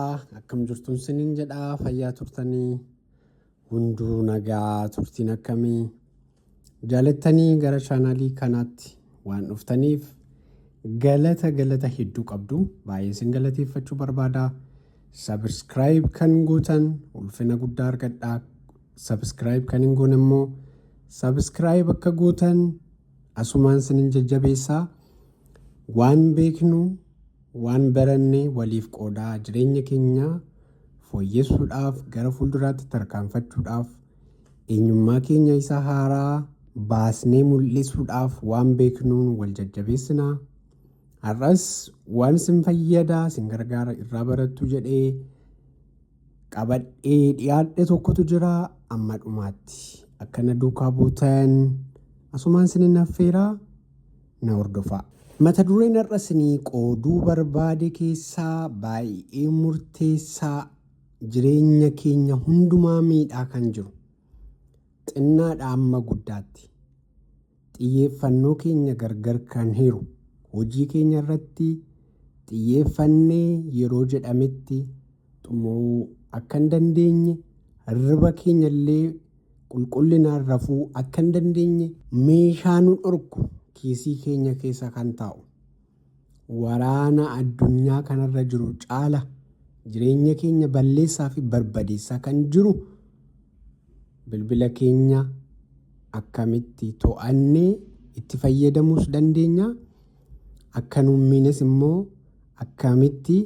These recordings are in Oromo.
Akkam jirtuun siniin jedhaa fayyaa turtanii hunduu nagaa turtiin akkamii jaalattanii gara chaanaalii kanaatti waan dhuftaniif galata hedduu qabdu baay'ee isin galateeffachuu barbaada. Subscribe kan gootan ulfina guddaa argadhaa. Subscribe kan hin goone immoo subscribe akka gootan asumaan siniin jajjabeessaa. Waan beeknu waan baranne waliif qoodaa jireenya keenya fooyyessuudhaaf gara fuulduraatti tarkaanfachuudhaaf eenyummaa keenya isa haaraa baasnee mul'isuudhaaf waan beeknuun wal jajjabeessinaa. Har'as waan isin fayyadaa isin gargaara irraa barattu jedhee qabadhee dhiyaadhe tokkotu jira. Amma dhumaatti akkana duukaa buutan asumaan siniin affeeraa na hordofaa. Mata dureen har'a isinii qooduu barbaade keessaa baay'ee murteessaa jireenya keenya hundumaa miidhaa kan jiru xinnaadhaa amma guddaatti xiyyeeffannoo keenya gargar kan hiru hojii keenya irratti xiyyeeffannee yeroo jedhametti xumuruu akka hin dandeenye hirriba keenya illee qulqullinaan rafuu akka hin dandeenye meeshaa nu dhorku kiisii keenya keessa kan taa'u waraana addunyaa kanarra jiru caala jireenya keenya balleessaa fi barbadeessaa kan jiru bilbila keenya akkamitti to'annee itti fayyadamuus dandeenya. Akka nuummiines immoo akkamitti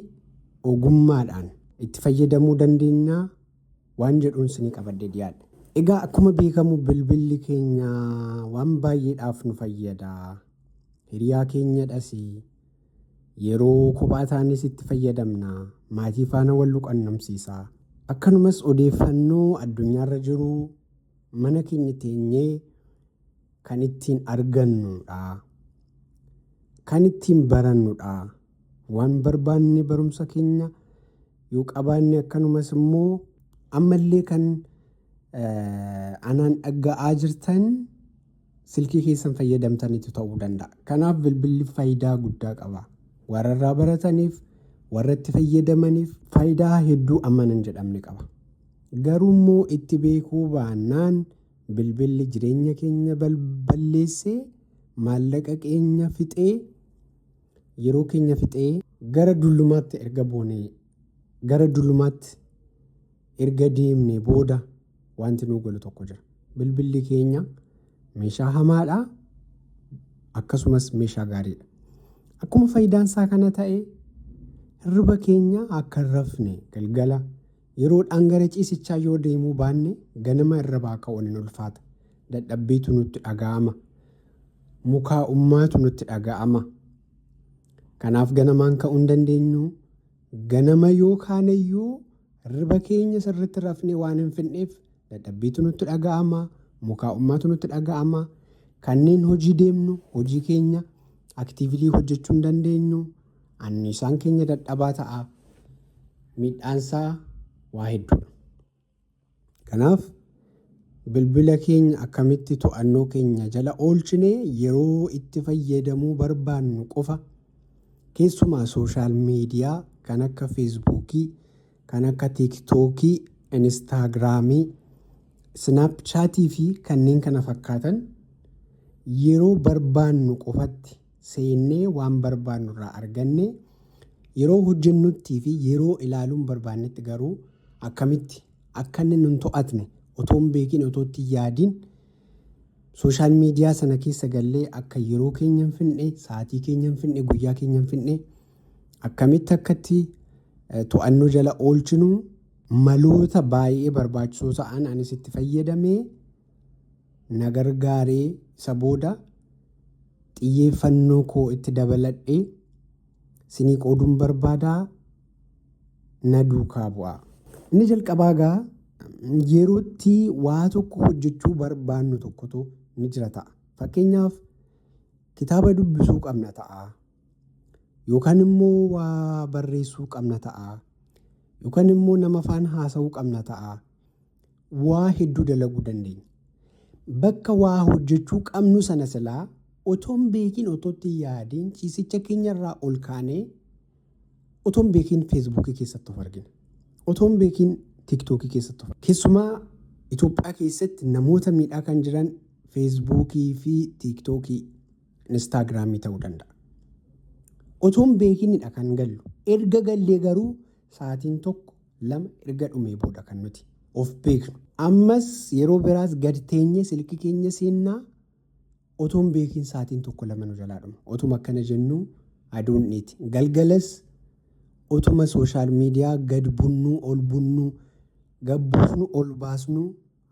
ogummaadhaan itti fayyadamuu dandeenya waan jedhuun isinii qabadde dhiyaadhe. Egaa akkuma beekamu bilbilli keenya waan baay'eedhaaf nu fayyada. Hiriyaa keenyadhas yeroo kophaa taanes itti fayyadamna. Maatii faana wal quunnamsiisa. Akkanumas odeeffannoo addunyaarra jiru mana keenya teenyee kan ittiin argannudha. Kan ittiin barannudha. Waan barbaanne barumsa keenya yoo qabaanne akkanumas immoo ammallee kan anaan dhaga'aa jirtan silkii keessan fayyadamtaniitu ta'uu danda'a. Kanaaf bilbilli faayidaa guddaa qaba. Warra irraa barataniif warra itti fayyadamaniif faayidaa hedduu amma hin jedhamne qaba. Garuu immoo itti beekuu baannaan bilbilli jireenya keenya balleessee maallaqa keenya fixee yeroo keenya fixee gara dullumaatti erga deemne booda wanti nu galu tokko jira. Bilbilli keenya meeshaa hamaadha akkasumas meeshaa gaariidha. Akkuma faayidaan isaa kana ta'e hirriba keenya akka hin rafne galgala yeroodhaan gara ciisichaa yoo deemuu baanne ganama hirribaa ka'uun ni ulfaata. Dadhabbiitu nutti dhaga'ama. Mukaa'ummaatu nutti dhaga'ama. Kanaaf ganamaan ka'uu hin dandeenyu. Ganama yoo kaaneyyuu hirriba keenya sirriitti rafne waan hin fixneef dadhabbiitu nutti dhaga'ama. Mukaa'ummaatu nutti dhaga'ama. Kanneen hojii deemnu hojii keenya aktiivilii hojjechuu hin dandeenyu. Anniisaan keenya dadhabaa ta'a. Miidhaansaa waa hedduudha. Kanaaf bilbila keenya akkamitti to'annoo keenya jala oolchinee yeroo itti fayyadamuu barbaannu qofa keessumaa sooshaal miidiyaa kan akka feesbuukii, kan akka tiiktookii, inistaagiraamii, sinaapchaatii fi kanneen kana fakkaatan yeroo barbaannu qofatti seennee waan barbaannu irraa arganne yeroo hojjennuttii fi yeroo ilaaluun barbaannetti garuu akkamitti akka inni nun to'atne otoo hin beekin otoo itti yaadiin sooshaal miidiyaa sana keessa gallee akka yeroo keenya hin fixne, sa'aatii keenya hin fixne, guyyaa keenya hin fixne akkamitti akkatti to'annoo jala oolchinu maloota baay'ee barbaachisoo ta'an anis itti fayyadamee na gargaaree isa booda xiyyeeffannoo koo itti dabaladhee isinii qooduun barbaadaa na duukaa bu'a. Inni jalqabaa gaa yerootti waa tokko hojjechuu barbaannu tokkotu ni jira ta'a. Fakkeenyaaf kitaaba dubbisuu qabna ta'a. Yookaan immoo waa barreessuu qabna ta'a. Yookaan immoo nama faana haasa'uu qabna ta'a. Waa hedduu dalaguu dandeenya. Bakka waa hojjechuu qabnu sana silaa otoo hin beekin otoo itti yaadiin ciisicha keenyarraa ol kaanee otoon beekiin feesbuukii keessatti of argina. Otoon beekiin tiiktookii keessatti of argina. Keessumaa Itoophiyaa keessatti namoota miidhaa kan jiran feesbuukii fi tiiktookii, instaagiraamii ta'uu danda'a. Otoon beekiinidha kan gallu. Erga gallee garuu sa'aatiin tokko lama erga dhumee booda kan nuti of beeknu. Ammas yeroo biraas gadi teenyee silkii keenya seennaa otoon beekiin sa'aatiin tokko lama nu jalaa dhuma. Otuma akkana jennu aduun dhiiti. Galgalas otuma sooshaal miidiyaa gad bunnuu ol bunnuu gabbuusnu ol baasnu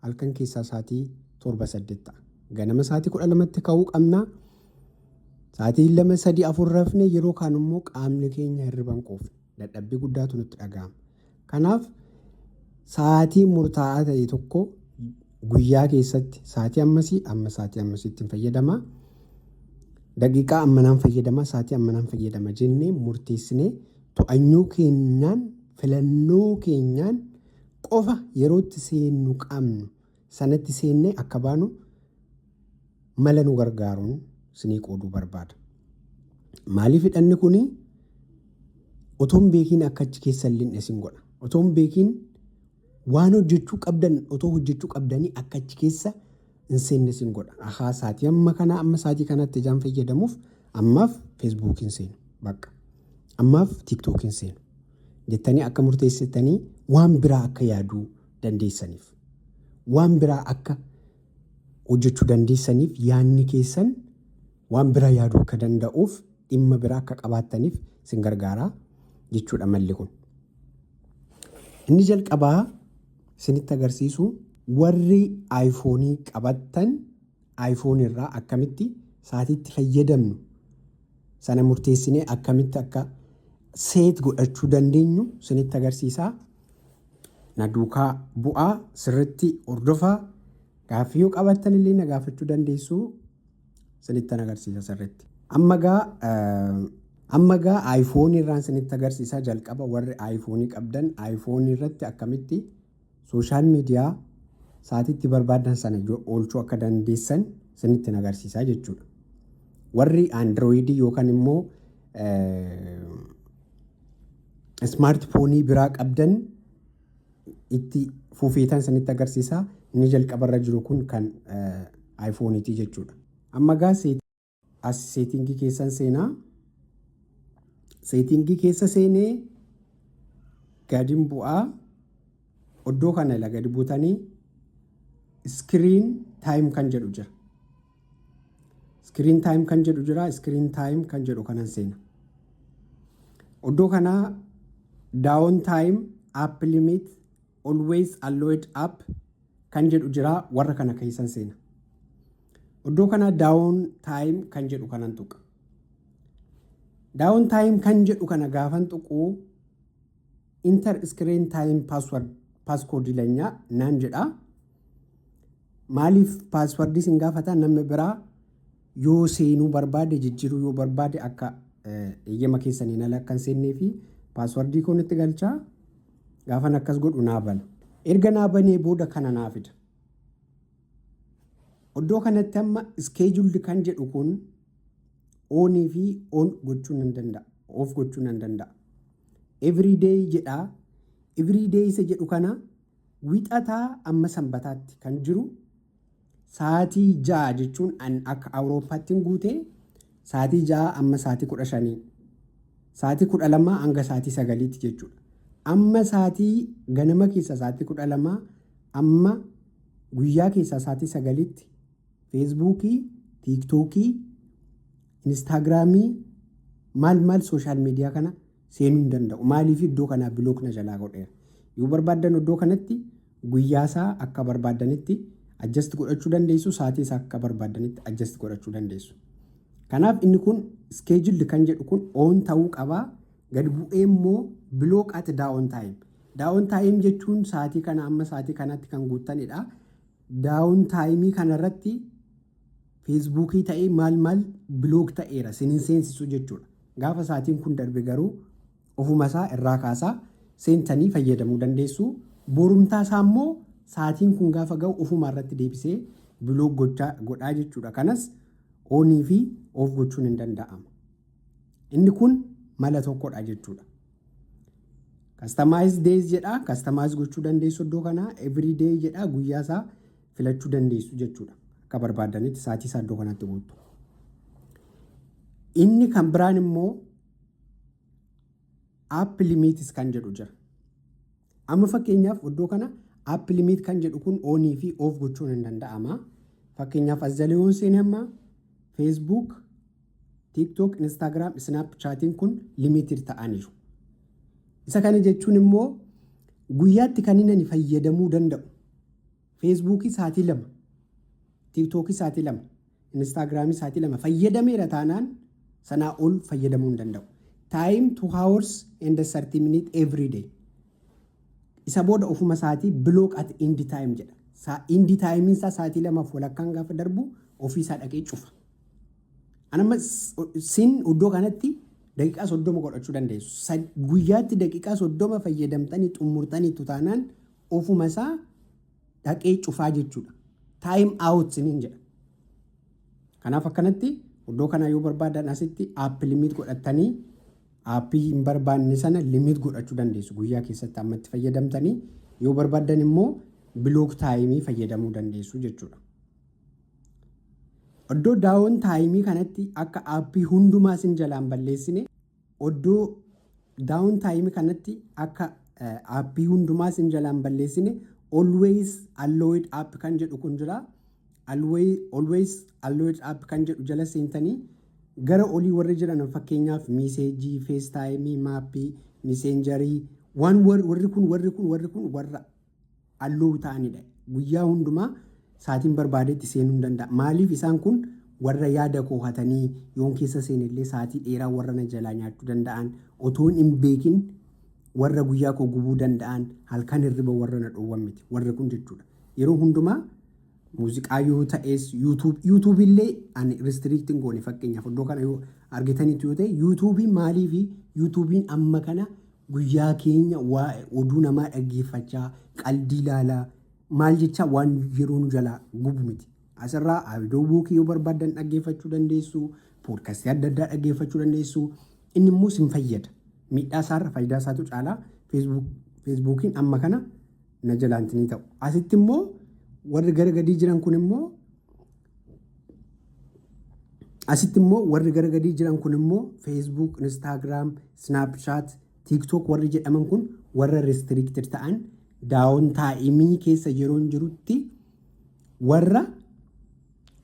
halkan keessaa sa'aatii 7-8 ta'a. Ganama sa'aatii 12tti ka'uu qabna. Sa'aatii 2-3-4 rafne yeroo kaan immoo qaamni keenya hirriban quufne. Dadhabbii guddaatu nutti dhaga'ama. Kanaaf sa'aatii murtaa'aa ta'e tokko guyyaa keessatti sa'aatii ammasii amma sa'aatii ammasiitti fayyadama. Daqiiqaa ammanaan fayyadama, sa'aatii ammanaan fayyadama jennee murteessinee to'annoo keenyaan filannoo keenyaan qofa yerootti seennu qabnu sanatti seennee akka baanu mala nu gargaaruun isinii qooduu barbaada. Maaliif hidhanni kuni otoon beekiin akka achi keessa illee isin godha. Otoon beekiin waan hojjechuu qabdan otoo hojjechuu qabdanii akka achi keessa hin seenne isin godha. Ahaa sa'aatii amma kana amma sa'aatii kanatti ijaan fayyadamuuf ammaaf feesbuukiin seenu bakka. Ammaaf tiiktookiin seenu jettanii akka murteessitanii waan biraa akka yaaduu dandeessaniif waan biraa akka hojjechuu dandeessaniif yaadni keessan waan biraa yaaduu akka danda'uuf dhimma biraa akka qabaattaniif isin gargaara jechuudha malli kun. Inni jalqabaa isinitti agarsiisu warri aayifoonii qabattan aayifoonii irraa akkamitti sa'aatiitti fayyadamnu sana murteessinee akkamitti akka seet godhachuu dandeenyu isinitti agarsiisaa. Na duukaa bu'aa sirriitti hordofaa gaaffii yoo qabattan illee na gaafachuu dandeessu isinitti agarsiisa sirriitti. Amma gaa aayifoonii irraan isinitti agarsiisaa jalqaba warri aayifoonii qabdan aayifoonii irratti akkamitti sooshaal miidiyaa sa'aatiitti barbaadan sana oolchuu akka dandeessan isinitti agarsiisaa jechuudha. Warri Androidii yookaan immoo smaartifoonii biraa qabdan itti fufiitan isinitti agarsiisaa. Inni jalqabarra jiru kun kan aayifooniiti jechuudha. Amma gaa seetingii keessan seenaa. Seetingii keessa seenee gadi bu'aa iddoo kana ila gadi buutanii iskiriin taayim kan jedhu jira. Iskiriin taayim kan jedhu jira. Iskiriin taayim kan jedhu kanan seena. Iddoo kanaa daawun taayim app limit always allowed app kan jedhu jira. Warra kana keessan seena. Iddoo kanaa daawun taayim kan jedhu kanan tuqa. Daawun taayim kan jedhu kana gaafan tuquu inter screen time password passcode ilanya naan jedha. Maaliif password isin gaafata namni biraa yoo seenuu barbaade jijjiiruu yoo barbaade akka eeyyama keessaniin ala akka hin seennee fi passwordii kun itti galchaa gaafan akkas godhu naa bana. Erga naa banee booda kana naa fida. Iddoo kanatti amma scheduled kan jedhu kun onii fi on gochuu nan danda'a. Off gochuu nan danda'a. Everyday jedha. Everyday isa jedhu kana wixataa amma sanbataatti kan jiru sa'aatii 6 jechuun akka Awurooppaatti guutee sa'aatii 6 amma sa'aatii 15 sa'aatii 12 hanga sa'aatii 9tti jechuudha. Amma sa'aatii ganama keessa sa'aatii 12 amma guyyaa keessa sa'aatii 9tti feesbuukii, tiiktookii, instaagiraamii maal sooshaal miidiyaa kana seenuu hin danda'u. Maaliif iddoo kanaa bilookna jalaa godheera. Yoo barbaadan iddoo kanatti guyyaasaa akka barbaadanitti adjust godhachuu dandeessu. Sa'aatii isaa akka barbaadanitti adjust godhachuu dandeessu. Kanaaf inni kun scheduled kan jedhu kun on ta'uu qabaa. Gad bu'ee immoo block at down time. Down time jechuun sa'aatii kana amma sa'aatii kanatti kan guuttanidha. Down time kanarratti feesbuukii ta'ee maal block ta'eera sinin seensisu jechuudha. Gaafa sa'aatiin kun darbe garuu ofuma isaa irraa kaasaa seentanii fayyadamuu dandeessu. Borumtaa isaa immoo sa'aatiin kun gaafa ga'u ofuma irratti deebisee block godhaa jechuudha. Kanas onii fi off gochuun hin danda'ama. Inni kun mala tokkodha jechuudha. Customize days jedha. Customize gochuu dandeessu iddoo kanaa. Every day jedha. Guyyaa isaa filachuu dandeessu jechuudha. Akka barbaadanitti sa'aatii isaa iddoo kanatti guutu. Inni kan biraan immoo app limits kan jedhu jira. Amma fakkeenyaaf iddoo kana app limit kan jedhu kun onii fi off gochuun hin danda'ama. Fakkeenyaaf as jala yoon seene amma Facebook, TikTok, Instagram, Snapchatting kun limited ta'aniiru. Isa kana jechuun immoo guyyaatti kan inni fayyadamuu danda'u. Facebook sa'aatii 2, TikTok sa'aatii 2, Instagram sa'aatii 2 fayyadameera taanaan sanaa ol fayyadamuu hin danda'u. Time 2 hours and 30 minutes every day. Isa booda ofuma sa'aatii block at end time jedha. End time isaa sa'aatii 2 walakkaan gaafa darbu ofii isaa dhaqee cufa. Anamma sin iddoo kanatti daqiiqaa 30 godhachuu dandeessu. Guyyaatti daqiiqaa 30 fayyadamtanii xumurtanii taanaan ofuma isaa dhaqee cufaa jechuudha. Time out siniin jedha. Kanaaf akkanatti iddoo kana yoo barbaadan asitti app limit godhatanii aappii hin barbaanne sana limit godhachuu dandeessu. Guyyaa keessatti ammatti fayyadamtanii yoo barbaadan immoo bilook taayimii fayyadamuu dandeessu jechuudha. Iddoo daawon taayimii kanatti akka aappii hundumaa sin jalaan balleessine iddoo daawon taayimii kanatti akka aappii hundumaa sin jalaan balleessine always allowed app kan jedhu kun jira. Always allowed app kan jedhu jala seentanii gara olii warri jiran fakkeenyaaf miiseejii, feestaayimii, maappii, miiseenjarii warri kun warra alloo ta'anidha. Guyyaa hundumaa sa'aatiin barbaadetti seenuu hin danda'a. Maaliif isaan kun warra yaada koohatanii yoon keessa seenillee sa'aatii dheeraa warra na jalaa nyaachuu danda'an otoon hin beekin warra guyyaa koo gubuu danda'an halkan hirriba warra na dhoowwan miti. Warri kun jechuudha. Yeroo hundumaa muuziqaa yoo ta'es YouTube illee ani restricting goone fakkeenyaaf iddoo kana yoo argitanitti yoo ta'e YouTube maaliif YouTube amma kana guyyaa keenya waa'ee oduu namaa dhaggeeffachaa qalbii ilaalaa maal jecha waan yeroo nu jalaa gubu miti. Asirraa audio book yoo barbaadan dhaggeeffachuu dandeessu, podcast adda addaa dhaggeeffachuu dandeessu. Inni immoo sin fayyada. Miidhaa isaarra faayidaa isaatu caalaa Facebookiin amma kana na jalaanti ni ta'u. Asitti immoo warri gara gadii jiran kun immoo asitti immoo warri gara gadii jiran kun immoo Facebook, Instagram, Snapchat, TikTok warri jedhaman kun warra restricted ta'an daawon taa'imii keessa yeroo jirutti warra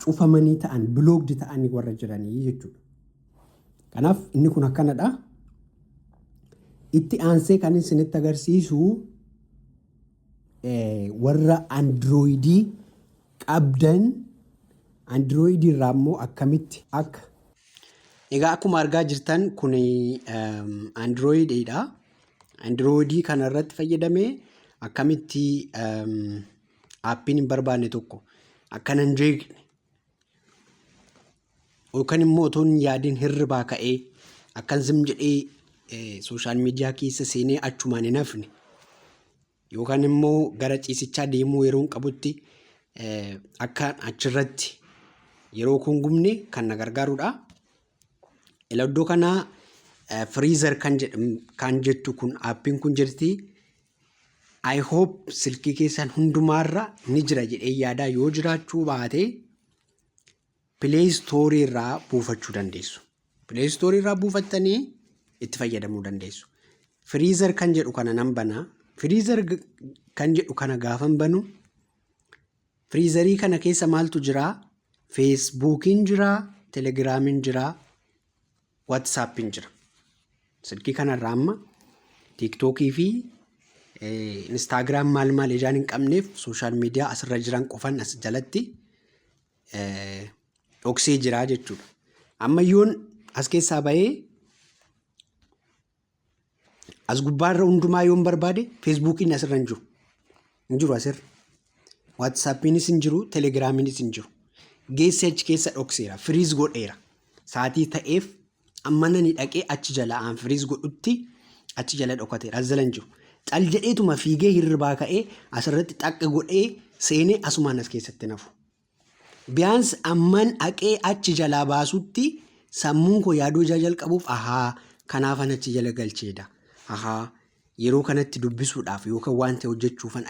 cufamanii ta'an blocked ta'an warra jiranii jechuudha. Kanaaf inni kun akkanadha. Itti aansee kan isinitti agarsiisu warra androidii qabdan androidii irraa immoo akkamitti akka egaa akkuma argaa jirtan kun androididha. Androidii kana irratti fayyadamee akkamitti aappiin hin barbaanne tokko akkana hin jeeqne yookaan immoo otoo hin yaadin hirribaa ka'ee akkan sim jedhee sooshaal miidiyaa keessa seenee achumaan hin hafne yookaan immoo gara ciisichaa deemuu yeroo hin qabutti akka achirratti yeroo kun gubne kan na gargaarudha. Iddoo kanaa freezer kan jettu kun aappiin kun jirti. I hope silkii keessan hundumaarra ni jira jedhee yaadaa yoo jiraachuu baate Play Store irraa buufachuu dandeessu. Play Store irraa buufattanii itti fayyadamuu dandeessu. Freezer kan jedhu kana nan bana. Freezer kan jedhu kana gaafan banu freezerii kana keessa maaltu jira? Facebookiin jira, Telegiraamiin jira, WhatsAppiin jira. Silkii kanarraa amma TikTokii fi Instagram maal ijaan hin qabneef sooshaal miidiyaa asirra jiran qofan as jalatti dhoksee jira jechuudha. Ammayyoon as keessaa bahee as gubbaarra hundumaa yoon barbaade Facebookiin asirra hin jiru asirra. WhatsAppiinis hin jiru, Telegiraamiinis hin jiru. Geessee achi keessa dhokseera, firiis godheera. Saatii ta'eef amma nani dhaqee achi jala aan firiis godhutti achi jala dhokateera. As jala hin jiru. Cal jedheetuma fiigee hirribaa ka'ee asirratti xaqqi godhee seenee asumaan as keessatti nafu. Biyyaans amman dhaqee achi jalaa baasutti sammuun koo yaaduu jalqabuuf kanaafan achi jala galcheedha. yeroo kanatti dubbisuudhaaf yookaan waan ta'e hojjechuufan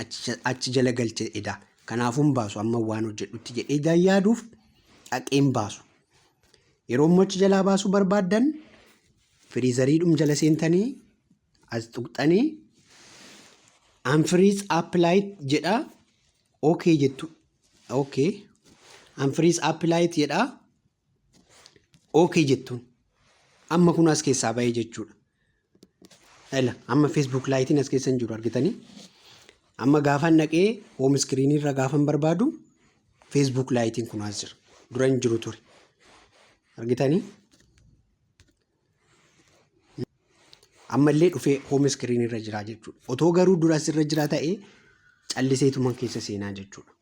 achi jala galchedha. Kanaafuu hin baasu amma waan hojjedhutti jedhee yaaduuf dhaqeen baasu. Yeroo immoo achi jalaa baasuu barbaaddan firiizariidhum jala seentanii as tuqxanii unfreeze apply jedha. Okay jettu. Okay. Unfreeze apply jedha. Okay jettuun. Amma kun as keessaa bahee jechuudha. Amma Facebook laayitiin as keessa hin jiru argitanii. Amma gaafan naqee home screen irra gaafan barbaadu Facebook laayitiin kun as jira. Dura hin jiru ture. Argitanii. Ammallee dhufee home screen irra jira jechuudha. Otoo garuu dura asirra jira ta'ee calliseetuman keessa seenaa jechuudha.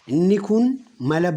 Inni kun mala